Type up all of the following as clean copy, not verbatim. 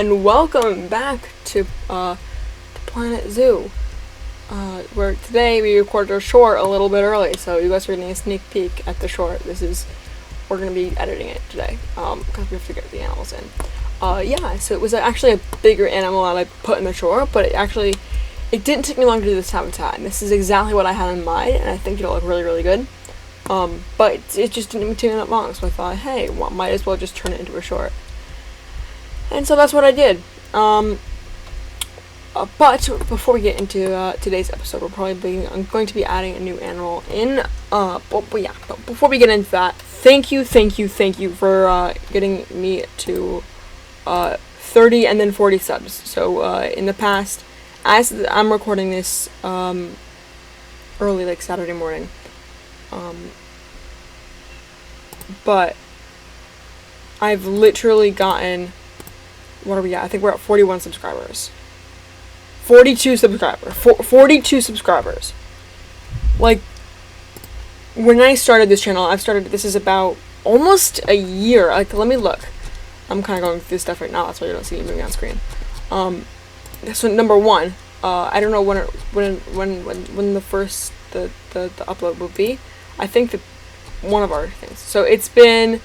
and welcome back to Planet Zoo, where today we recorded our short a little bit early, so you guys are getting a sneak peek at the short. We're going to be editing it today, because we have to get the animals in. So it was actually a bigger animal that I put in the short, but it didn't take me long to do this habitat, and this is exactly what I had in mind, and I think it'll look really, really good. But it just didn't take me that long, so I thought, hey, might as well just turn it into a short. And so that's what I did. But before we get into today's episode, I'm going to be adding a new animal in. But before we get into that, thank you for getting me to 30 and then 40 subs. So in the past, as I'm recording this early, like Saturday morning, but I've literally gotten, what are we at? I think we're at 41 subscribers. 42 subscribers. Like, when I started this channel, this is about almost a year. Like, let me look. I'm kind of going through this stuff right now, that's why you don't see me moving on screen. So number one, I don't know when the first, the upload will be. I think that one of our things. So it's been,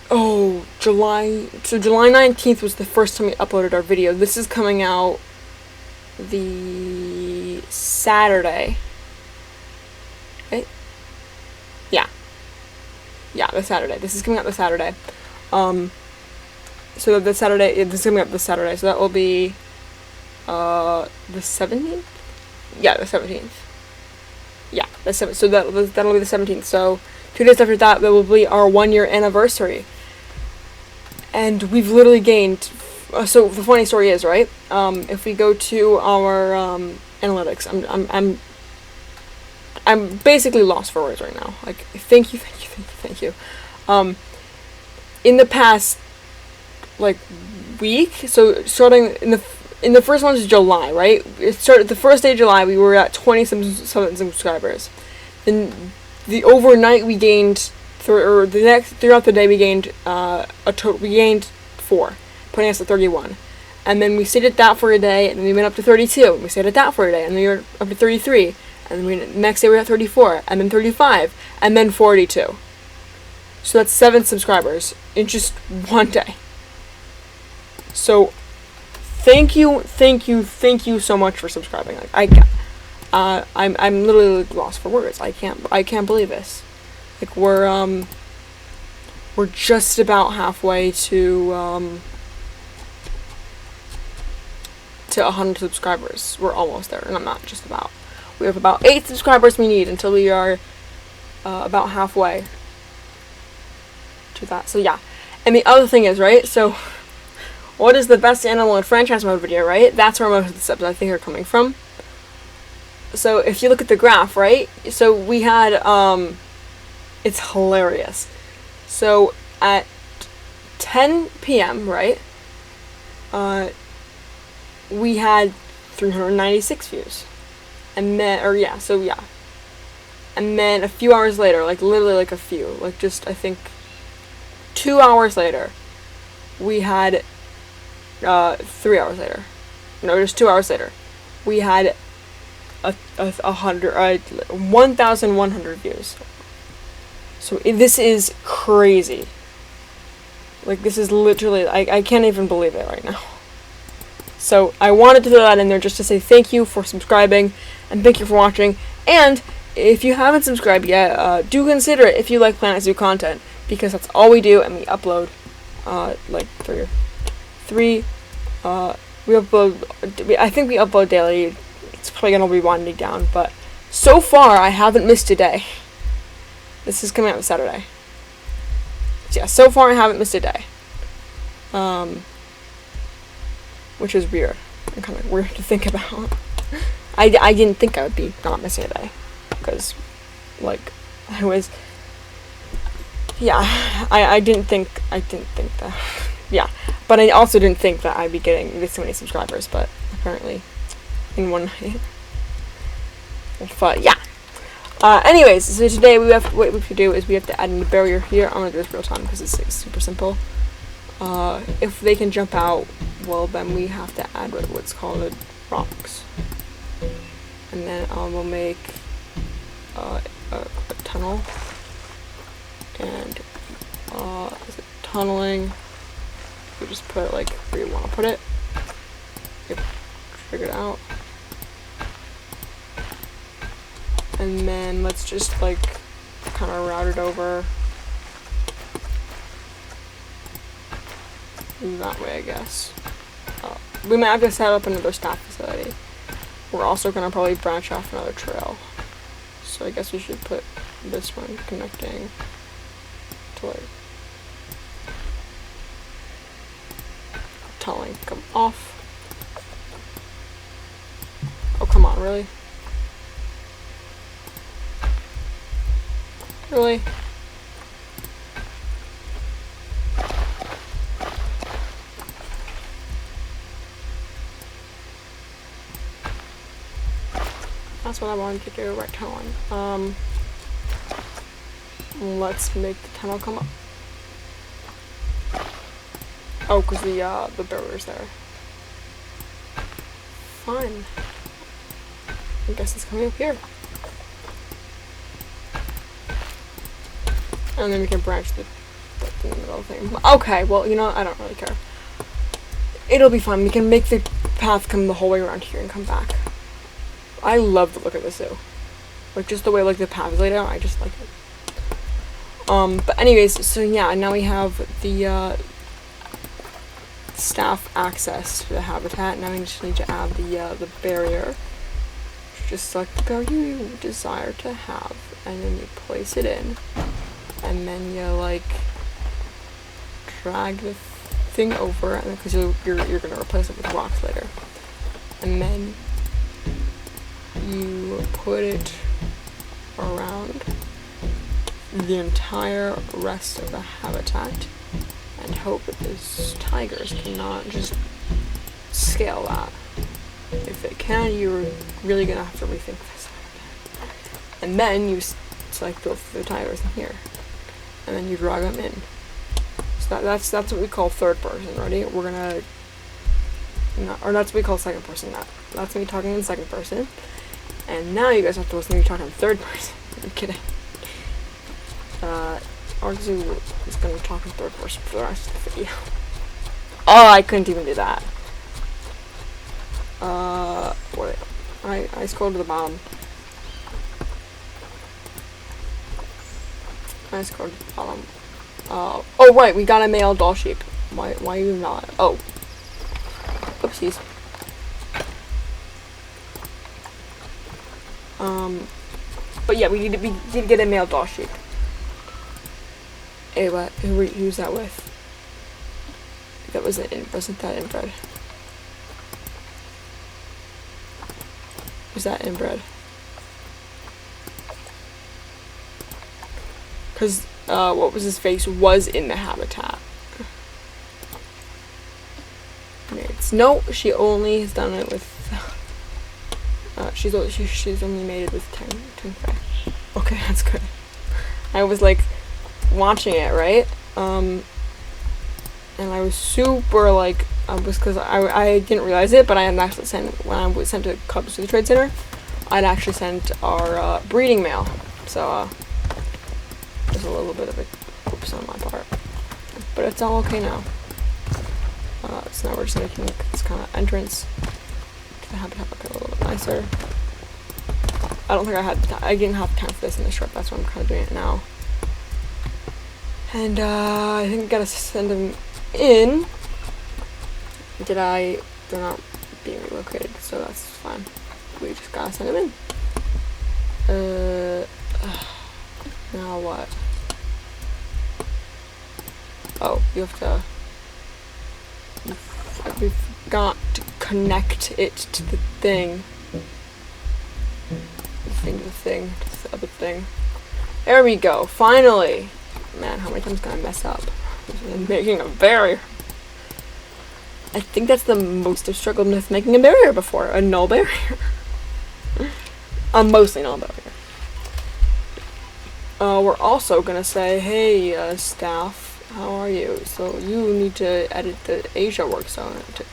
July 19th was the first time we uploaded our video. This is coming out the Saturday. Right? Yeah, the Saturday. This is coming out the Saturday. So the Saturday, this is coming out this Saturday, so that will be, the 17th? Yeah, the 17th. Yeah, so that'll be the 17th, so 2 days after that will be our 1 year anniversary. And we've literally gained, so the funny story is, right, if we go to our, analytics, I'm basically lost for words right now. Like, thank you. In the past, like, week, so starting in the first one is July, right? It started the first day of July, we were at 27 subscribers. Then the overnight we gained, throughout the day we gained we gained 4, putting us at 31. And then we stayed at that for a day, and then we went up to 32. And we stayed at that for a day, and then we were up to 33. And then the next day we were at 34, and then 35, and then 42. So that's 7 subscribers in just one day. So thank you so much for subscribing. Like, I'm literally lost for words. I can't believe this. Like, we're just about halfway to 100 subscribers. We're almost there, and I'm not just about. We have about 8 subscribers we need until we are about halfway to that. So yeah. And the other thing is, right, so what is the best animal in franchise mode video, right? That's where most of the subs, I think, are coming from. So if you look at the graph, right, so we had, it's hilarious. So at 10 p.m., right, we had 396 views. And then, and then a few hours later, like literally like a few, like just, I think, 2 hours later, we had, 3 hours later, no, just 2 hours later, we had 1,100 views. So this is crazy. Like, this is literally, I can't even believe it right now. So I wanted to throw that in there just to say thank you for subscribing, and thank you for watching. And if you haven't subscribed yet, do consider it if you like Planet Zoo content, because that's all we do, and we upload, like, I think we upload daily. It's probably gonna be winding down, but so far I haven't missed a day. This is coming out Saturday. So yeah, so far I haven't missed a day. Which is weird. And kind of weird to think about. I didn't think I would be not missing a day, because, like, I was, yeah, I didn't think that, yeah, but I also didn't think that I'd be getting this many subscribers, but apparently, in one night. But, yeah. Anyways, so today what we have to do is we have to add in the barrier here. I'm gonna do this real time because it's super simple. if they can jump out, well then we have to add what's called rocks. And then we'll make a tunnel. And is it tunneling? You just put it like where you want to put it. Get figured out. And then let's just like kind of route it over that way, I guess. We might have to set up another staff facility. We're also gonna probably branch off another trail. So I guess we should put this one connecting to like tunneling. Come off. Oh, come on, really? Really? That's what I wanted to do, right tunneling. Let's make the tunnel come up. Oh, because the barrier's there. Fine. I guess it's coming up here. And then we can branch the in the middle thing. Okay, well, you know, I don't really care. It'll be fun. We can make the path come the whole way around here and come back. I love the look of this zoo. Like, just the way, like, the path is laid out, I just like it. But anyways, so yeah, now we have the, staff access to the habitat. Now we just need to add the barrier. Just select the barrier you desire to have, and then you place it in. And then you, like, drag the thing over, and because you're gonna replace it with rocks later. And then you put it around the entire rest of the habitat and hope that these tigers cannot just scale that. If they can, you're really gonna have to rethink this. And then you select both the tigers in here, and then you drag them in. So that's what we call third person. Ready? We're gonna, or that's what we call second person. That's me talking in second person. And now you guys have to listen to me talking in third person. I'm kidding. Our zoo is gonna talk in third person for the rest of the video. Oh, I couldn't even do that. What? I scrolled to the bottom. I scrolled to the bottom. Oh right, we got a male doll sheep. Why you not? Oh. Oopsies. But yeah, we need to get a male doll sheep. Hey, what? Who's that with? That wasn't that inbred? Was that inbred? Because what was his face was in the habitat. Mates. No, she only has done it with. She's only mated with 10 fish. Okay, that's good. I was like watching it, right? And I was super like, because I didn't realize it, but I had actually sent, when I was sent to Cubs to the Trade Center, I'd actually sent our breeding male. So there's a little bit of a oops on my part, but it's all okay now. So now we're just making this kind of entrance to the habitat look a little bit nicer. I don't think I didn't have time for this in the strip. That's why I'm kind of doing it now. And I think I gotta send them in. They're not being relocated, so that's fine. We just gotta send them in. Now what? Oh, you have to. We've got to connect it to the thing. To the other thing. There we go. Finally. Man, how many times can I mess up? I'm making a barrier. I think that's the most I've struggled with making a barrier before. A null barrier. A mostly null barrier. We're also gonna say, hey, staff, how are you? So you need to edit the Asia work zone to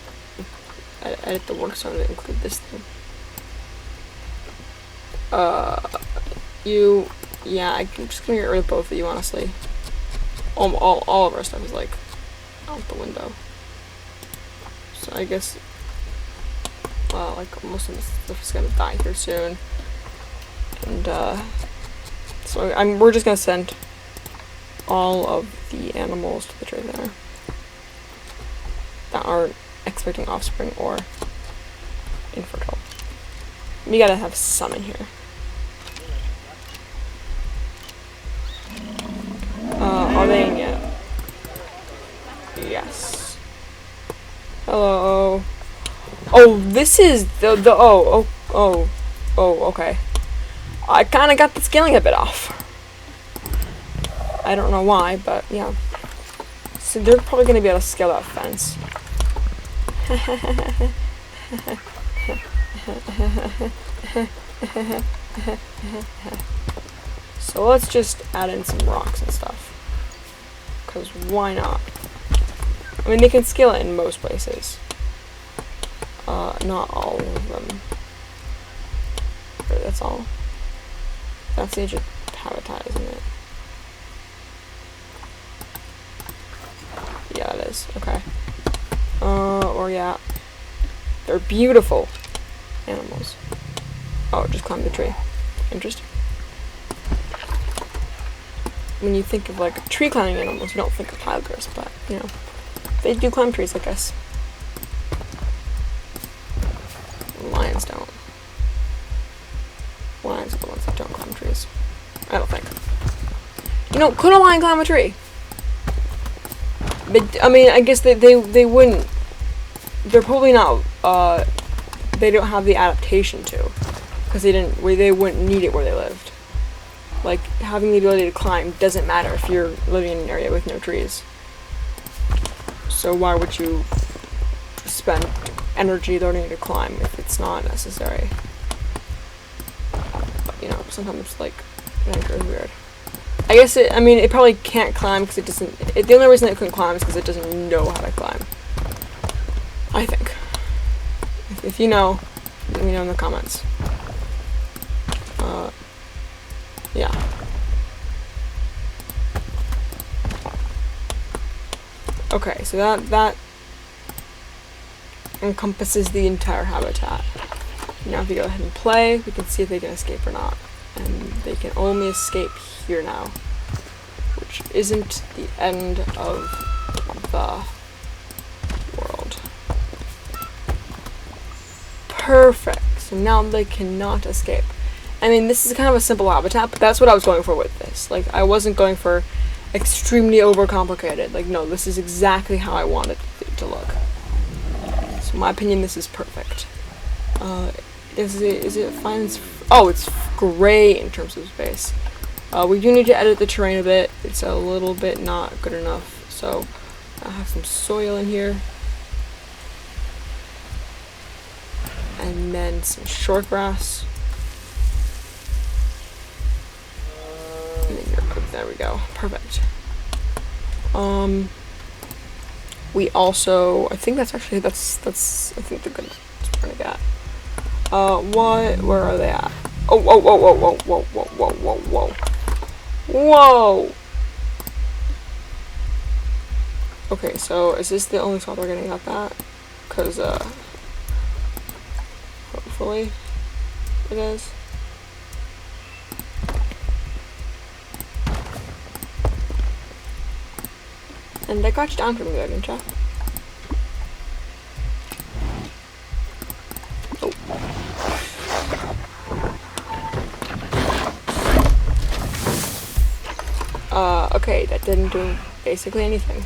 edit the work zone to include this thing. Yeah, I'm just gonna get rid of both of you, honestly. All of our stuff is like out the window. So I guess, well, like most of this stuff is gonna die here soon. And so we're just gonna send all of the animals to the trade center that aren't expecting offspring or infertile. We gotta have some in here. Are they in yet? Yes. Hello. Oh, this is okay. I kind of got the scaling a bit off. I don't know why, but yeah. So they're probably gonna be able to scale that fence. So let's just add in some rocks and stuff. Because why not? I mean, they can scale it in most places. Not all of them. That's all. That's the age of habitat, isn't it? Yeah, it is. Okay. Or yeah. They're beautiful animals. Oh, just climb the tree. Interesting. When you think of like tree climbing animals, you don't think of tigers, but you know, they do climb trees, I guess. Lions don't. Lions are the ones that don't climb trees. I don't think. You know, could a lion climb a tree? But I mean, I guess they wouldn't. They're probably not. They don't have the adaptation to, because they wouldn't need it where they lived. Like, having the ability to climb doesn't matter if you're living in an area with no trees. So why would you spend energy learning to climb if it's not necessary? But, you know, sometimes, like, nature is weird. I guess it probably can't climb because it doesn't... the only reason it couldn't climb is because it doesn't know how to climb. I think. If you know, let me know in the comments. Yeah. Okay, so that encompasses the entire habitat. Now if you go ahead and play, we can see if they can escape or not. And they can only escape here now, which isn't the end of the world. Perfect. So now they cannot escape. I mean, this is kind of a simple habitat, but that's what I was going for with this. Like, I wasn't going for extremely overcomplicated. Like, no, this is exactly how I wanted it to look. So, in my opinion, this is perfect. Is it fine? Oh, it's great in terms of space. We do need to edit the terrain a bit. It's a little bit not good enough. So, I have some soil in here. And then some short grass. There we go. Perfect. We also, I think that's I think they're good. That's what we're gonna get. Where are they at? Oh, whoa, whoa, whoa, whoa, whoa, whoa, whoa, whoa, whoa. Whoa! Okay, so is this the only spot we're getting at that? Cause, hopefully it is. And I got you down for me there, didn't ya? Oh. Okay, that didn't do basically anything.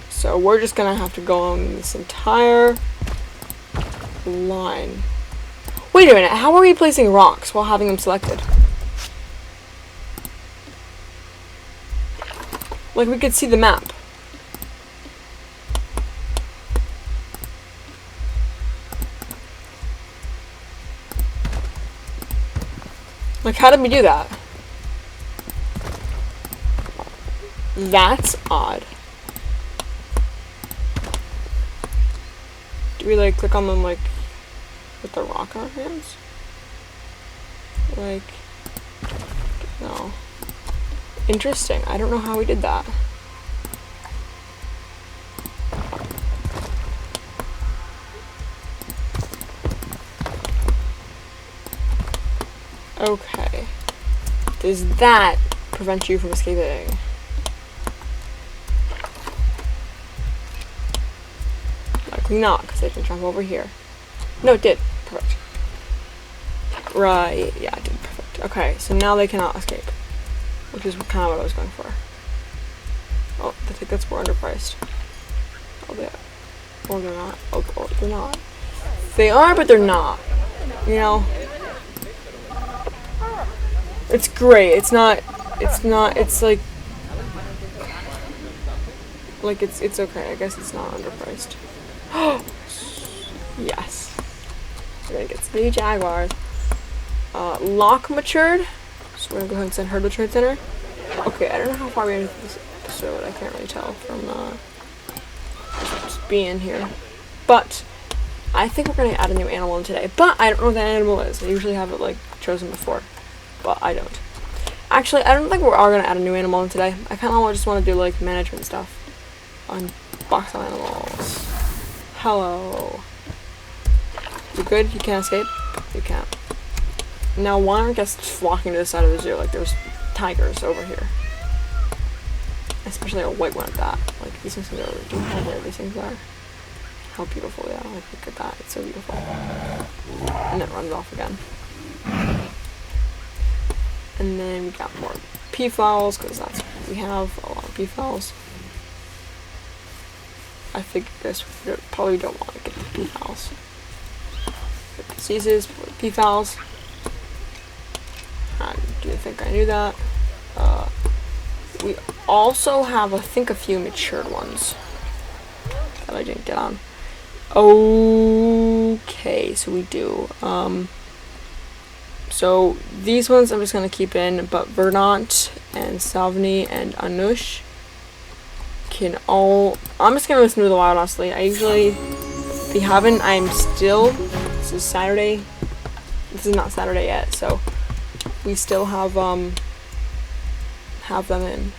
So we're just gonna have to go on this entire line. Wait a minute, how are we placing rocks while having them selected? Like, we could see the map. Like, how did we do that? That's odd. Do we like click on them like with the rock in our hands? Like, no. Interesting. I don't know how we did that. Okay. Does that prevent you from escaping? Likely not, because I can jump over here. No, it did. Perfect. Right, yeah, it did. Perfect. Okay, so now they cannot escape. Which is kind of what I was going for. Oh, I think that's more underpriced. Oh, they are. Or they're not. Oh, or they're not. They are, but they're not. You know? It's great. It's not, it's like it's okay. I guess it's not underpriced. Yes. We're gonna get some new Jaguars. Lock matured. So we're gonna go ahead and send her to the trade center. Okay, I don't know how far we're into this episode. I can't really tell from just being here. But I think we're gonna add a new animal in today. But I don't know what that animal is. I usually have it like chosen before. But I don't. Actually, I don't think we are going to add a new animal in today. I kind of just want to do, like, management stuff. On box of animals. Hello. You good? You can't escape? You can't. Now, why aren't guests flocking to the side of the zoo? Like, there's tigers over here. Especially a white one at that. Like, these things are... Do you know how rare these things are? How beautiful they are. Like, look at that. It's so beautiful. And it runs off again. And then we got more peafowls, because that's what we have, a lot of peafowls. I think this probably don't want to get the peafowls. Diseases for the peafowls. I do think I knew that. We also have, I think, a few matured ones that I didn't get on. Okay, so we do. So these ones I'm just going to keep in, but Verdant and Salvini and Anush can all... I'm just going to listen to the wild, honestly. I usually, if you haven't, this is Saturday. This is not Saturday yet, so we still have them in.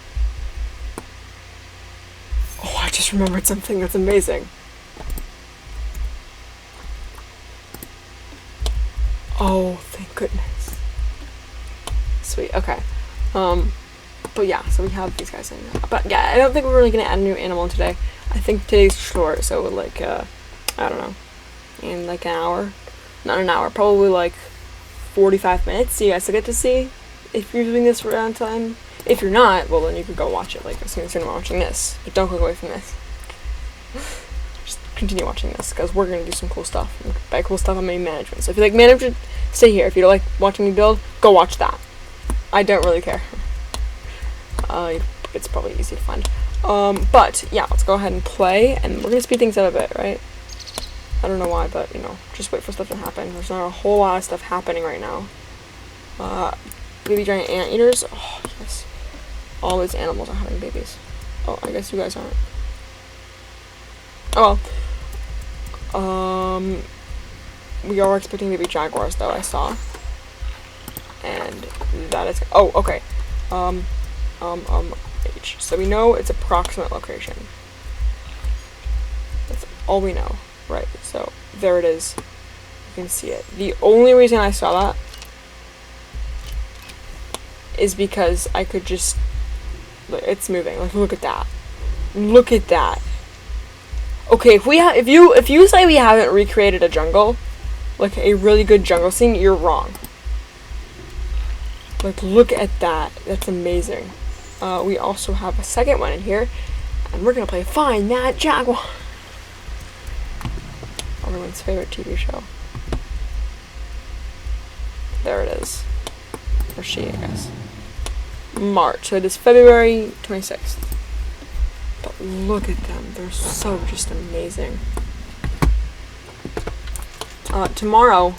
Oh, I just remembered something that's amazing. Oh, thank goodness. Sweet, okay. But yeah, so we have these guys in. But yeah, I don't think we're really gonna add a new animal today. I think today's short, so like, I don't know, in like an hour. Not an hour, probably like 45 minutes, so you guys will get to see if you're doing this around time. If you're not, well then you could go watch it like as soon as you're watching this. But don't click away from this. Just continue watching this, because we're going to do some cool stuff. And by cool stuff, I mean management. So if you like management, stay here. If you don't like watching me build, go watch that. I don't really care. It's probably easy to find. But yeah, let's go ahead and play, and we're going to speed things up a bit, right? I don't know why, but, you know, just wait for stuff to happen. There's not a whole lot of stuff happening right now. Baby giant anteaters. Oh, yes. All these animals are having babies. Oh, I guess you guys aren't. Oh, well. We are expecting baby jaguars, though, I saw. And that is... Oh, okay. H. So we know its approximate location. That's all we know. Right, so there it is. You can see it. The only reason I saw that is because I could just... It's moving. Like, look at that. Look at that. Okay, if you say we haven't recreated a jungle, like a really good jungle scene, you're wrong. Like, look at that. That's amazing. We also have a second one in here, and we're gonna play Find That Jaguar. Everyone's favorite TV show. There it is. Or she, I guess. March. So it is February 26th. But look at them. They're so just amazing. Tomorrow,